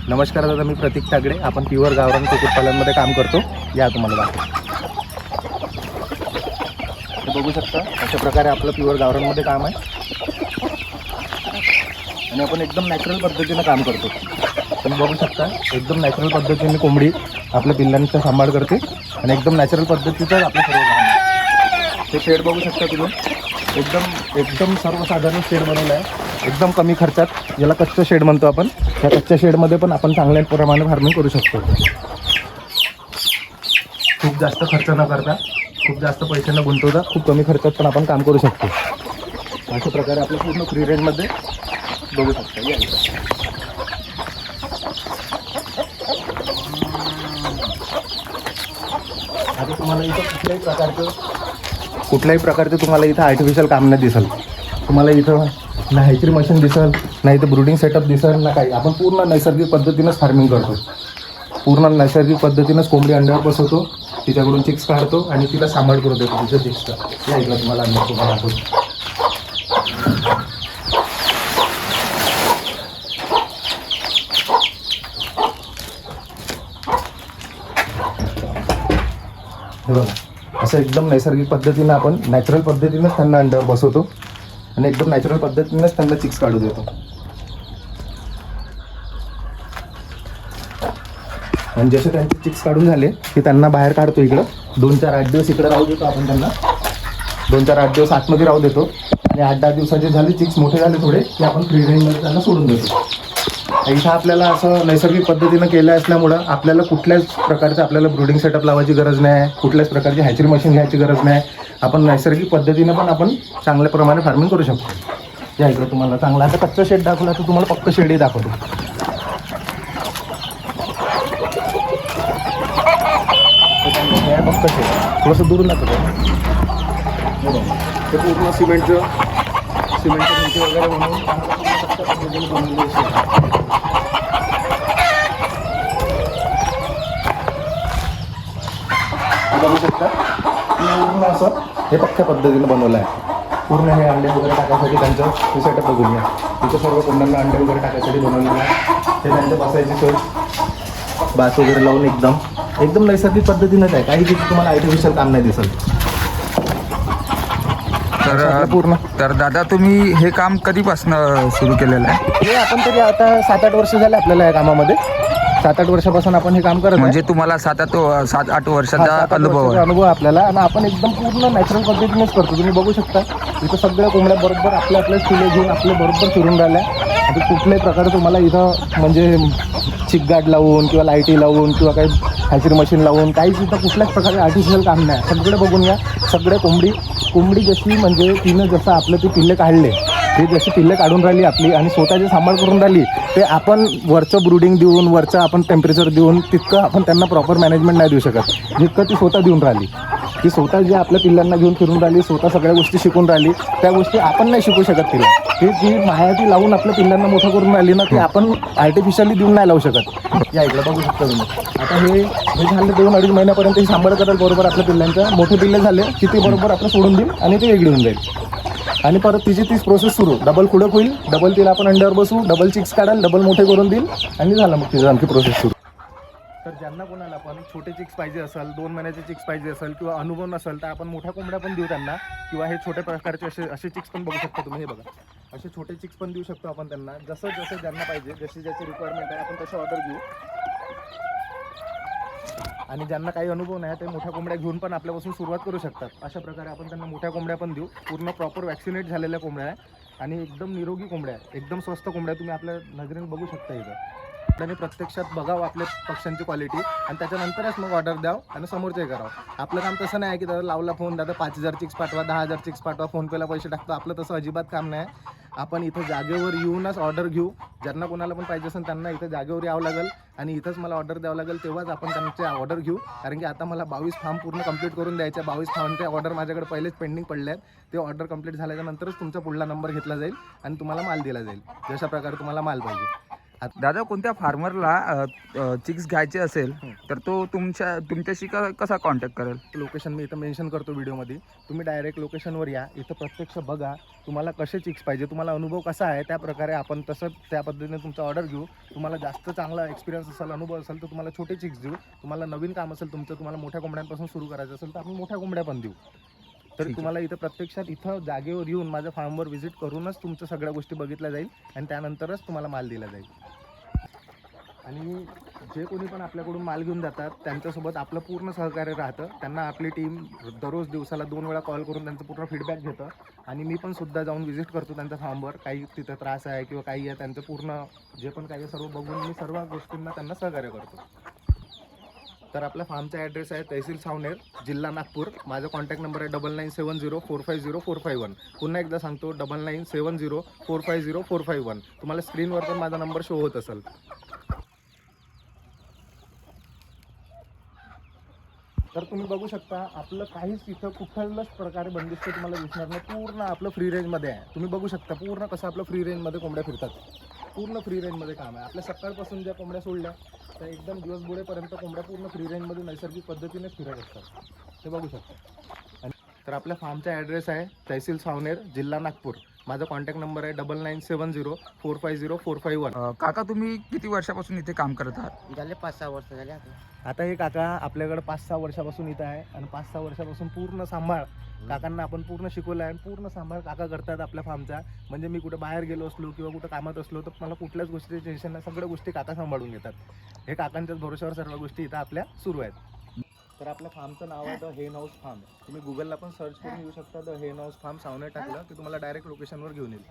नमस्कार दादा, मी प्रतीक तागडे. आपण प्युअर गावरान कुक्कुटपालनमध्ये काम करतो. या तुम्हाला दाखवतो. बघू शकता अशा प्रकारे आपलं प्युअर गावरानमध्ये काम आहे आणि आपण एकदम नॅचरल पद्धतीने काम करतो. तुम्ही बघू शकता एकदम नॅचरल पद्धतीने कोंबडी आपल्या पिल्लांचा सांभाळ करते आणि एकदम नॅचरल पद्धतीचं आपलं सर्व काम आहे. हे शेड बघू शकता तुम्ही, एकदम सर्वसाधारण शेड बनवलं आहे. एकदम कमी खर्चात, याला कच्चं शेड म्हणतो आपण. या कच्च्या शेडमध्ये पण आपण चांगल्या प्रमाणे फार्मिंग करू शकतो. खूप जास्त खर्च न करता, खूप जास्त पैसे न गुंतवता, खूप कमी खर्चात पण आपण काम करू शकतो. अशा प्रकारे आपलं पूर्ण फ्री रेंजमध्ये बघू शकता. आता तुम्हाला इथं कुठल्याही प्रकारचं तुम्हाला इथं आर्टिफिशियल काम नाही दिसेल. तुम्हाला इथं ना हॅचरी मशीन दिसेल, ना इथं ब्रुडिंग सेटअप दिसेल, ना काही. आपण पूर्ण नैसर्गिक पद्धतीनंच फार्मिंग करतो. पूर्ण नैसर्गिक पद्धतीनंच कोंबडी अंड्यावर बसवतो, तिच्याकडून चिक्स काढतो आणि तिला सांभाळ करू देतो तिचं चिक्सचा. या इकडं तुम्हाला अंड्या तुम्हाला दाखवतो. हे बघा, असं एकदम नैसर्गिक पद्धतीनं आपण नॅचरल पद्धतीनंच त्यांना अंड्यावर बसवतो आणि एकदम नॅचरल पद्धतीनंच त्यांना चिक्स काढू देतो. आणि जसे त्यांचे चिक्स काढून झाले की त्यांना बाहेर काढतो. इकडं 2-4-8 दिवस इकडे राहू देतो आपण त्यांना. 2-4-8 दिवस आतमध्ये राहू देतो आणि 8-10 दिवसाचे झाले चिक्स मोठे झाले थोडे की आपण फ्री रेंजमध्ये त्यांना सोडून देतो. इथं आपल्याला असं नैसर्गिक पद्धतीनं केलं असल्यामुळं आपल्याला कुठल्याच प्रकारचं आपल्याला ब्रुडिंग सेटअप लावायची गरज नाही, कुठल्याच प्रकारची हॅचरी मशीन घ्यायची गरज नाही. आपण नैसर्गिक पद्धतीनं पण आपण चांगल्या प्रमाणे फार्मिंग करू शकतो. या इकडं तुम्हाला चांगला आता कच्चं शेड दाखवला तर तुम्हाला पक्क शेडही दाखवतो. पक्क शेड थोडंसं दूर नको ते पूर्ण सिमेंटचं भिंती वगैरे बनवून बघू शकता. पूर्ण असं हे पक्क्या पद्धतीनं बनवलं आहे. पूर्ण हे अंडे वगैरे टाकायसाठी त्यांचं हे सेटअप बघून घ्या. तिथं सर्व कोंबड्यांना अंडे वगैरे टाकायसाठी बनवलेलं आहे. ते त्यांच्या बसायची सोय, बास वगैरे लावून एकदम नैसर्गिक पद्धतीनंच आहे. काही तिथे तुम्हाला आर्टिफिशियल काम नाही दिसत. तर दादा, तुम्ही हे काम कधीपासून सुरू केलेलं आहे? हे आपण तरी आता 7-8 वर्ष झाले आपल्याला या कामामध्ये. 7-8 वर्षापासून आपण हे काम करत. म्हणजे तुम्हाला 7-8 वर्षाचा अनुभव आहे आपल्याला. आणि आपण एकदम पूर्ण नॅचरल पद्धतीनेच करतो. तुम्ही बघू शकता इथं सगळ्या कोंबड्या बरोबर आपल्या पिले घेऊन आपले बरोबर फिरून राहिल्या. आता कुठल्याही प्रकारे तुम्हाला इथं म्हणजे चिकगाड लावून किंवा लाईटी लावून किंवा काही हॅचरी मशीन लावून काहीच इथं कुठल्याच प्रकारे आर्टिफिशियल काम नाही. सगळे बघून घ्या. सगळे कोंबडी जशी म्हणजे तिनं जसं आपलं ते पिल्ले काढले, ते जशी पिल्ले काढून राहिली आपली आणि स्वतःची सांभाळ करून राहिली, ते आपण वरचं ब्रुडिंग देऊन, वरचं आपण टेम्परेचर देऊन तितकं आपण त्यांना प्रॉपर मॅनेजमेंट नाही देऊ शकत जितकं ती स्वतः देऊन राहिली. ती स्वतः जे आपल्या पिल्लांना घेऊन फिरून राहिली, स्वतः सगळ्या गोष्टी शिकून राहिली, त्या गोष्टी आपण नाही शिकू शकत तिला. ती जी मायाती लावून आपल्या पिल्लांना मोठं करून राहिली ना, ती आपण आर्टिफिशियली देऊन नाही लावू शकत. या इकडं बघू शकता तुम्ही. आता हे झालं 2-2.5 महिन्यापर्यंत ही सांभाळ करेल बरोबर आपल्या पिल्लांच्या. मोठे पिल्ले झाले की ती बरोबर आपलं सोडून देईल आणि ते वेगळी होऊन जाईल. आणि परत तिची तीच प्रोसेस सुरू. डबल खुडक होईल, डबल तिला आपण अंड्यावर बसू, डबल चिक्स काढाल, डबल मोठे करून देईल आणि झालं मग तिचं आणखी प्रोसेस सुरू. तर ज्यांना कोणाला पण छोटे चिक्स पाहिजे असेल, 2 महिन्याचे चिक्स पाहिजे असेल किंवा अनुभव नसेल तर आपण मोठ्या कोंबड्या पण देऊ त्यांना. किंवा हे छोट्या प्रकारचे असे चिक्स पण बघू शकता तुम्ही. हे बघा, असे छोटे चिक्स पण देऊ शकतो आपण त्यांना. जसं ज्यांना पाहिजे, जशी ज्याची रिक्वायरमेंट आहे आपण तशी ऑर्डर घेऊ. आणि ज्यांना काही अनुभव नाही ते मोठ्या कोंबड्या घेऊन पण आपल्यापासून सुरुवात करू शकतात. अशा प्रकारे आपण त्यांना मोठ्या कोंबड्या पण देऊ. पूर्ण प्रॉपर वॅक्सिनेट झालेल्या कोंबड्या आहे आणि एकदम निरोगी कोंबड्या आहे, एकदम स्वस्त कोंबड्या. तुम्ही आपल्या नजरेने बघू शकता इथं. आणि प्रत्यक्षात बघावं आपल्या पक्ष्यांची क्वालिटी आणि त्याच्यानंतरच मग ऑर्डर द्यावं आणि समोरचे करावं. आपलं काम तसं नाही की दादा लावला फोन, दादा 5,000 चिक्स पाठवा, 10,000 चिक्स पाठवा, फोनपेला पैसे टाकतो. आपलं तसं अजिबात काम नाही. आपण इथं जागेवर येऊनच ऑर्डर घेऊ. ज्यांना कोणाला पण पाहिजे असेल त्यांना इथं जागेवर यावं लागेल आणि इथंच मला ऑर्डर द्यावं लागेल, तेव्हाच आपण त्यांचे ऑर्डर घेऊ. कारण की आता मला 22 फार्म पूर्ण कंप्लीट करून द्यायचे. 22 फार्मचे ऑर्डर माझ्याकडे पहिलेच पेंडिंग पडले आहेत. ते ऑर्डर कंप्लीट झाल्याच्यानंतरच तुमचा पुढला नंबर घेतला जाईल आणि तुम्हाला माल दिला जाईल जशा प्रकारे तुम्हाला माल पाहिजे. दादा कोणत्या फार्मरला चिक्स घ्यायचे असेल तर तो तुमच्याशी कसा कॉन्टॅक्ट करेल? लोकेशन मी इथं मेन्शन करतो व्हिडिओमध्ये. तुम्ही डायरेक्ट लोकेशनवर या, इथं प्रत्यक्ष बघा, तुम्हाला कसे चिक्स पाहिजे, तुम्हाला अनुभव कसा आहे, त्या प्रकारे आपण तसं त्या पद्धतीने तुमचा ऑर्डर घेऊ. तुम्हाला जास्त चांगला एक्सपिरियन्स असेल, अनुभव असेल तर तुम्हाला छोटे चिक्स देऊ. तुम्हाला नवीन काम असेल तुमचं, तुम्हाला मोठ्या कोंबड्यांपासून सुरू करायचं असेल तर आपण मोठ्या कोंबड्या पण देऊ. तर ठीक आहे. तुम्हाला इथं प्रत्यक्षात इथं जागेवर येऊन माझ्या फार्मवर व्हिजिट करूनच तुमच्या सगळ्या गोष्टी बघितल्या जाईल आणि त्यानंतरच तुम्हाला माल दिला जाईल. आणि जे कोणी पण आपल्याकडून माल घेऊन जातात त्यांच्यासोबत आपलं पूर्ण सहकार्य राहतं. त्यांना आपली टीम दररोज दिवसाला 2 वेळा कॉल करून त्यांचं पूर्ण फीडबॅक घेतं आणि मी पण सुद्धा जाऊन व्हिजिट करतो त्यांच्या फार्मवर. काही तिथं त्रास आहे किंवा काही आहे त्यांचं पूर्ण जे पण काही आहे सर्व बघून मी सर्व गोष्टींना त्यांना सहकार्य करतो. तर आपल्या फार्मचा ॲड्रेस आहे तहसील सावनेर, जिल्हा नागपूर. माझा कॉन्टॅक्ट नंबर आहे 9970450451. पुन्हा एकदा सांगतो 9970450451. तुम्हाला स्क्रीनवर पण माझा नंबर शो होत असेल. तर तुम्ही बघू शकता आपलं काहीच इथं कुठल्याच प्रकारे बंदिस्त तुम्हाला दिसणार नाही. पूर्ण आपलं फ्री रेंजमध्ये आहे. तुम्ही बघू शकता पूर्ण कसं आपलं फ्री रेंजमध्ये कोंबड्या फिरतात. पूर्ण फ्री रेंजमध्ये काम आहे. आपल्या सकाळपासून ज्या कोंबड्या सोडल्या त्या एकदम दिवस बुडेपर्यंत कोंबड्या पूर्ण फ्री रेंजमध्ये नैसर्गिक पद्धतीने फिरत असतात. ते बघू शकता. आणि तर आपल्या फार्मचा ॲड्रेस आहे तहसील सावनेर, जिल्हा नागपूर. माझा कॉन्टॅक्ट नंबर आहे 9970450451. काका तुम्ही किती वर्षापासून इथे काम करत आहात? झाले 5-6 वर्ष झाले आता. आता हे काका आपल्याकडे 5-6 वर्षापासून इथं आहे आणि 5-6 वर्षापासून पूर्ण सांभाळ काकांना आपण पूर्ण शिकवलं आहे आणि पूर्ण सांभाळ काका करतात आपल्या फार्मचा. म्हणजे मी कुठं बाहेर गेलो असलो किंवा कुठं कामात असलो तर मला कुठल्याच गोष्टीचे टेन्शन नाही. सगळ्या गोष्टी काका सांभाळून घेतात. हे काकांच्याच भरोश्यावर सर्व गोष्टी इथं आपल्या सुरू आहेत. तर आपल्या फार्मचं नाव आहे द हेन हाऊस फार्म. तुम्ही गुगलला पण सर्च करून येऊ शकता. द हेन हाऊस फार्म सावनेर टाकलं की तुम्हाला डायरेक्ट लोकेशनवर घेऊन येईल.